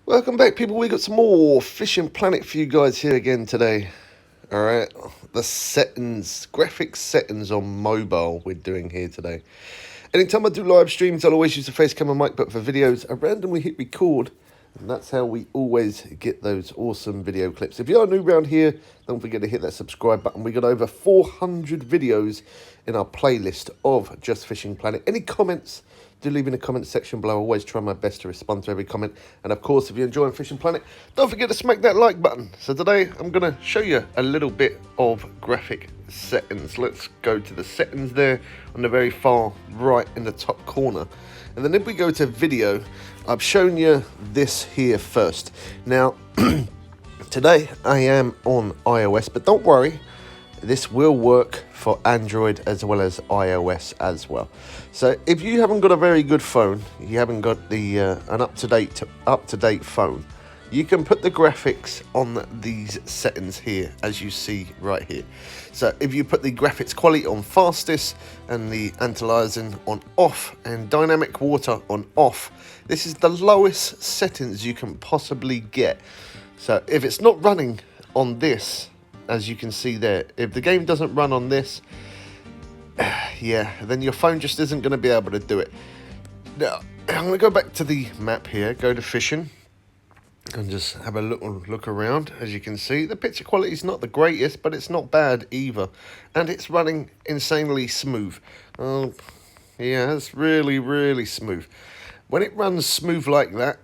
Welcome back, people. We got some more Fishing Planet for you guys here again today. Alright, the settings, graphics settings on mobile we're doing here today. Anytime I do live streams, I'll always use the face camera mic, but for videos, I randomly hit record, and that's how we always get those awesome video clips. If you are new around here, don't forget to hit that subscribe button. We got over 400 videos in our playlist of Just Fishing Planet. Any comments, do leave in the comment section below. I always try my best to respond to every comment. And of course, if you're enjoying Fishing Planet, don't forget to smack that like button. So today, I'm going to show you a little bit of graphic settings. Let's go to the settings there on the very far right in the top corner. And then if we go to video, I've shown you this here first. Now, today I am on iOS, but don't worry, this will work for Android as well as iOS as well. So if you haven't got a very good phone, you haven't got the an up-to-date phone, you can put the graphics on these settings here, as you see right here. So if you put the graphics quality on fastest and the anti-aliasing on off and dynamic water on off, this is the lowest settings you can possibly get. So if it's not running on this, as you can see there, if the game doesn't run on this, yeah, then your phone just isn't going to be able to do it. Now, I'm going to go back to the map here, go to fishing, and just have a little look around. As you can see, the picture quality is not the greatest, but it's not bad either. And it's running insanely smooth. Yeah, it's really, really smooth. When it runs smooth like that,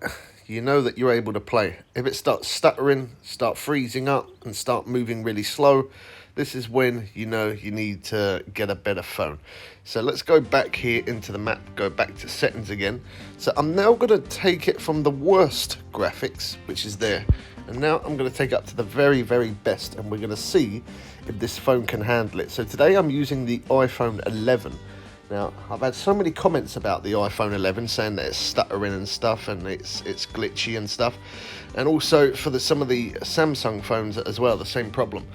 you know that you're able to play. If it starts stuttering, start freezing up, and start moving really slow, this is when you know you need to get a better phone. So let's go back here into the map, go back to settings again. So I'm now going to take it from the worst graphics, which is there, and now I'm going to take it up to the very, very best, and we're going to see if this phone can handle it. So today I'm using the iPhone 11. Now, I've had so many comments about the iPhone 11 saying that it's stuttering and stuff, and it's glitchy and stuff, and also for some of the Samsung phones as well, the same problem.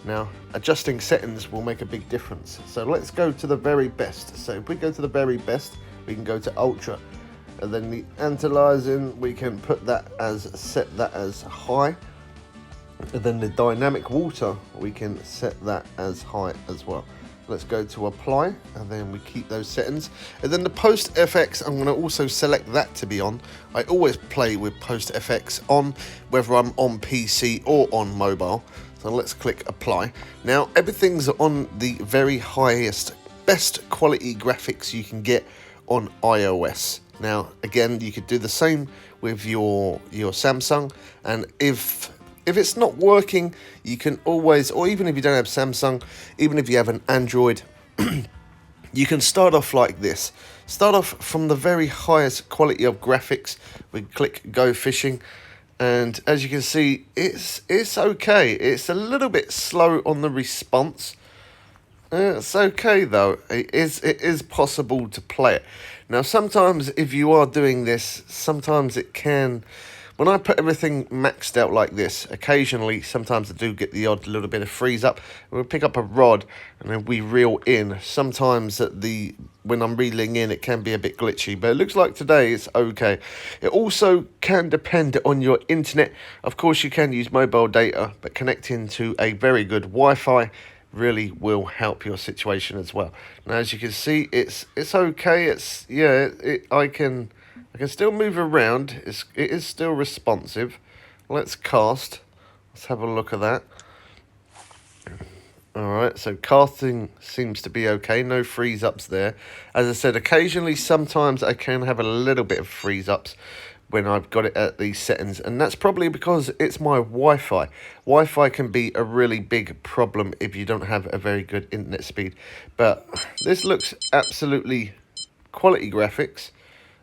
Now, adjusting settings will make a big difference. So let's go to the very best. So if we go to the very best, we can go to Ultra, and then the anti-aliasing, we can put that as, set that as high, and then the dynamic water, we can set that as high as well. Let's go to apply, and then we keep those settings. And then the post FX, I'm going to also select that to be on. I always play with post FX on, whether I'm on PC or on mobile. So let's click apply. Now everything's on the very highest, best quality graphics you can get on iOS. Now again, you could do the same with your Samsung, and if it's not working, you can always, or even if you don't have Samsung, even if you have an Android, you can start off like this. Start off from the very highest quality of graphics. We click Go Fishing, and as you can see, it's okay. It's a little bit slow on the response. It's okay though. It is possible to play it. Now sometimes if you are doing this, sometimes it can. When I put everything maxed out like this, occasionally, sometimes I do get the odd little bit of freeze up. We'll pick up a rod and then we reel in. Sometimes when I'm reeling in, it can be a bit glitchy, but it looks like today it's okay. It also can depend on your internet. Of course, you can use mobile data, but connecting to a very good Wi-Fi really will help your situation as well. Now, as you can see, it's okay. I can still move around. It is still responsive. Let's cast. Let's have a look at that. Alright, so casting seems to be okay. No freeze ups there. As I said, occasionally, sometimes I can have a little bit of freeze ups when I've got it at these settings, and that's probably because it's my Wi-Fi. Wi-Fi can be a really big problem if you don't have a very good internet speed. But this looks absolutely quality graphics.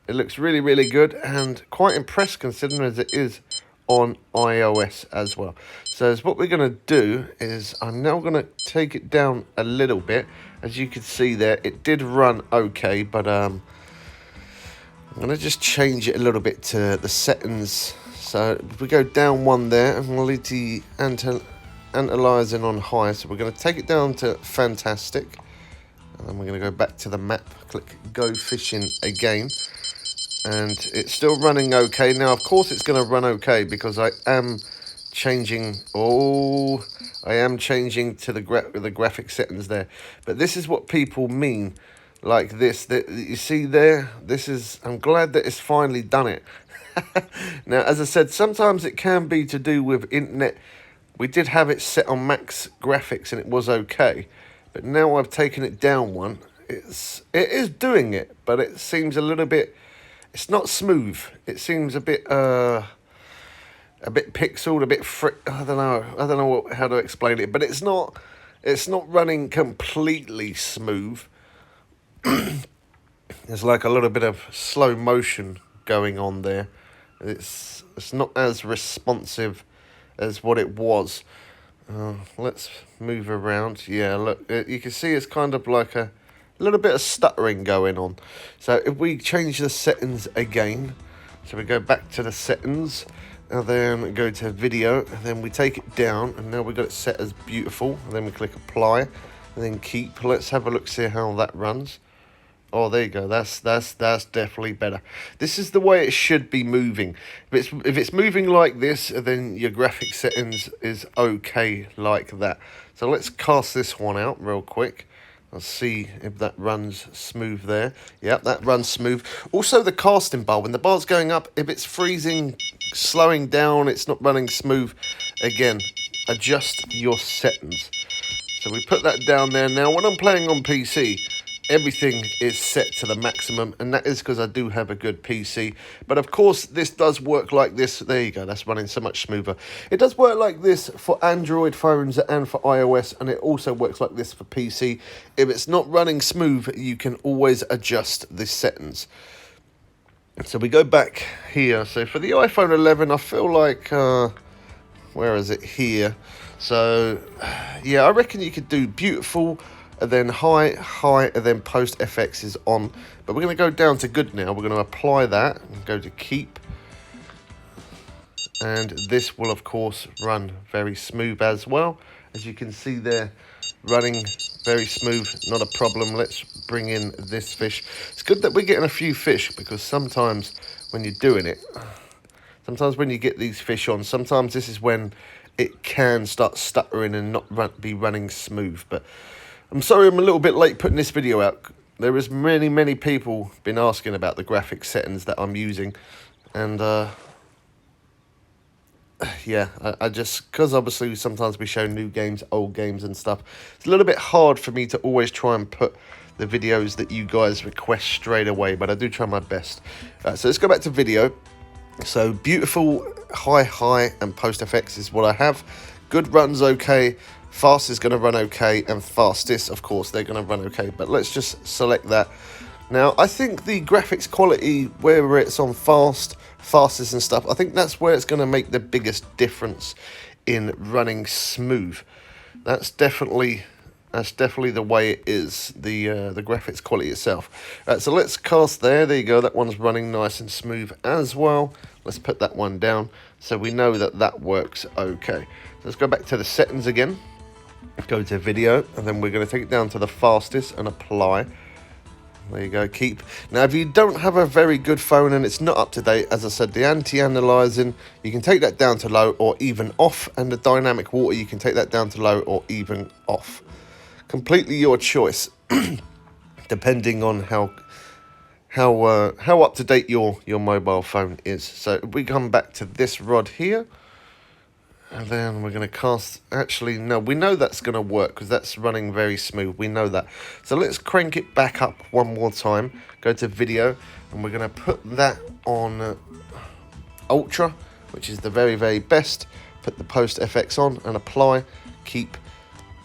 It looks really, really good, and quite impressed considering as it is on iOS as well. So what we're going to do is I'm now going to take it down a little bit. As you can see there, it did run okay, but I'm going to just change it a little bit to the settings. So if we go down one there, and we'll leave the anti-aliasing on high. So we're going to take it down to fantastic. And then we're going to go back to the map, click Go Fishing again. and it's still running okay. Now, of course, it's going to run okay because I am changing. Oh, I am changing to the graphic settings there. But this is what people mean, like this. That you see there. This is. I'm glad that it's finally done it. Now, as I said, sometimes it can be to do with internet. We did have it set on max graphics and it was okay, but now I've taken it down one. It is doing it, but it seems a little bit. It's not smooth. It seems a bit pixeled, a bit I don't know. I don't know how to explain it, but it's not. It's not running completely smooth. There's like a little bit of slow motion going on there. It's not as responsive as what it was. Let's move around. Yeah, look, you can see it's kind of like a little bit of stuttering going on. So if we change the settings again, so we go back to the settings, and then go to video, and then we take it down, and now we've got it set as beautiful, and then we click apply, and then keep. Let's have a look, see how that runs. Oh, there you go. That's definitely better. This is the way it should be moving. If it's moving like this, then your graphic settings is okay like that. So let's cast this one out real quick. Let's see if that runs smooth there. Yep, that runs smooth. Also, the casting bar, when the bar's going up, if it's freezing, slowing down, it's not running smooth, again, adjust your settings. So we put that down there. Now, when I'm playing on PC, everything is set to the maximum, and that is because I do have a good PC. But of course, this does work like this. There you go, that's running so much smoother. It does work like this for Android phones and for iOS, and it also works like this for PC. If it's not running smooth, you can always adjust the settings. So we go back here. So for the iPhone 11, I feel like, where is it? Here. So, yeah, I reckon you could do beautiful, and then high, and then post FX is on. But we're going to go down to good now. We're going to apply that and go to keep. And this will, of course, run very smooth as well. As you can see there, running very smooth, not a problem. Let's bring in this fish. It's good that we're getting a few fish, because sometimes when you're doing it, sometimes when you get these fish on, sometimes this is when it can start stuttering and not be running smooth. But I'm sorry I'm a little bit late putting this video out. There is many people been asking about the graphic settings that I'm using, and yeah, I just, because obviously sometimes we show new games, old games and stuff, it's a little bit hard for me to always try and put the videos that you guys request straight away, but I do try my best. So let's go back to video. So beautiful, high, and post FX is what I have. Good runs okay. Fast is going to run okay, and fastest, of course, they're going to run okay. But let's just select that. Now, I think the graphics quality, where it's on fastest and stuff, I think that's where it's going to make the biggest difference in running smooth. That's definitely the way it is, the graphics quality itself. So let's cast there. There you go. That one's running nice and smooth as well. Let's put that one down so we know that that works okay. So let's go back to the settings again. Go to video, and then we're going to take it down to the fastest and apply. There you go, keep. Now, if you don't have a very good phone and it's not up to date, as I said, the anti-analyzing, you can take that down to low or even off, and the dynamic water, you can take that down to low or even off. Completely your choice, depending on how up to date your mobile phone is. So if we come back to this rod here, and then we're going to cast. Actually, no, we know that's going to work because that's running very smooth. We know that. So let's crank it back up one more time. Go to video, and we're going to put that on ultra, which is the very best. Put the post FX on and apply, keep,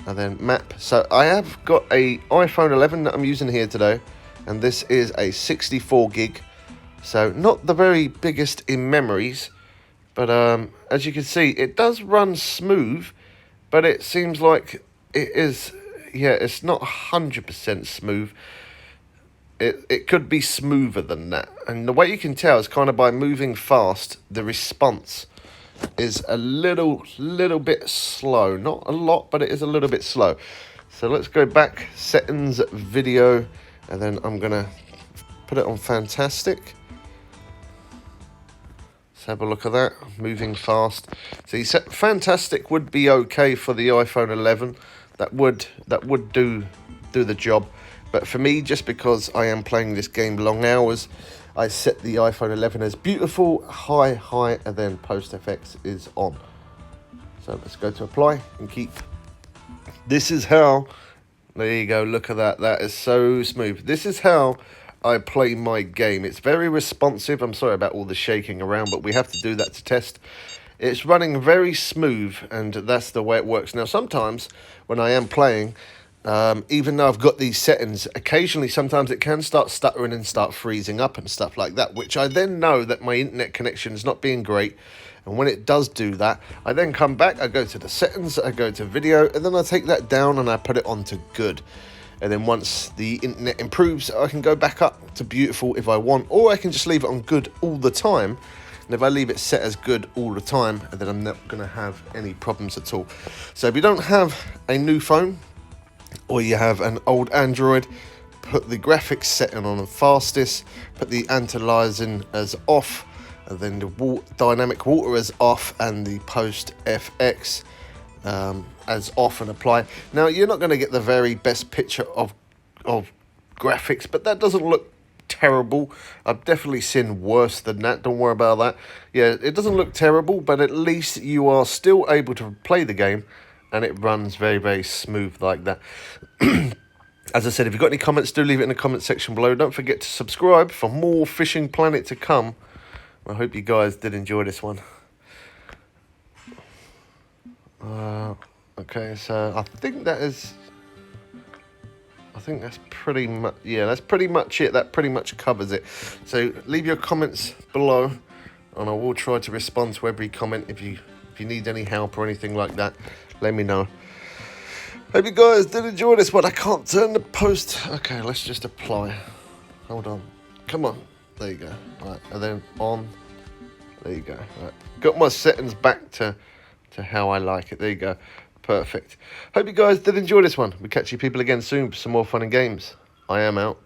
and then map. So I have got a iPhone 11 that I'm using here today, and this is a 64 gig. So not the very biggest in memories. But as you can see, it does run smooth, but it seems like it is, yeah, it's not 100% smooth. It could be smoother than that. And the way you can tell is kind of by moving fast, the response is a little bit slow. Not a lot, but it is a little bit slow. So let's go back, settings, video, and then I'm going to put it on fantastic. Let's have a look at that. Moving fast. See, fantastic would be okay for the iPhone 11. That would do the job. But for me, just because I am playing this game long hours, I set the iPhone 11 as beautiful, high, and then post FX is on. So let's go to apply and keep. This is how, there you go, look at that. That is so smooth. This is how I play my game. It's very responsive. I'm sorry about all the shaking around, but we have to do that to test. It's running very smooth, and that's the way it works. Now, sometimes when I am playing, even though I've got these settings, occasionally sometimes it can start stuttering and start freezing up and stuff like that, which I then know that my internet connection is not being great. And when it does do that, I then come back, I go to the settings, I go to video, and then I take that down and I put it on to good. And then once the internet improves, I can go back up to beautiful if I want, or I can just leave it on good all the time. And if I leave it set as good all the time, then I'm not going to have any problems at all. So if you don't have a new phone, or you have an old Android, put the graphics setting on the fastest, put the anti-aliasing as off, and then the dynamic water as off, and the post FX as off, and apply. Now, you're not going to get the very best picture of graphics, but that doesn't look terrible. I've definitely seen worse than that. Don't worry about that. Yeah, it doesn't look terrible, but at least you are still able to play the game, and it runs very smooth like that. As I said, if you've got any comments, do leave it in the comment section below. Don't forget to subscribe for more Fishing Planet to come. I hope you guys did enjoy this one. Okay, so I think that's pretty much, yeah, that's pretty much it. That pretty much covers it. So leave your comments below, and I will try to respond to every comment. If you need any help or anything like that, let me know. Hope you guys did enjoy this one. I can't turn the post. Okay, let's just apply. Hold on. Come on. There you go. Right, and then on. There you go. Right. Got my settings back to how I like it. There you go. Perfect. Hope you guys did enjoy this one. We'll catch you people again soon for some more fun and games. I am out.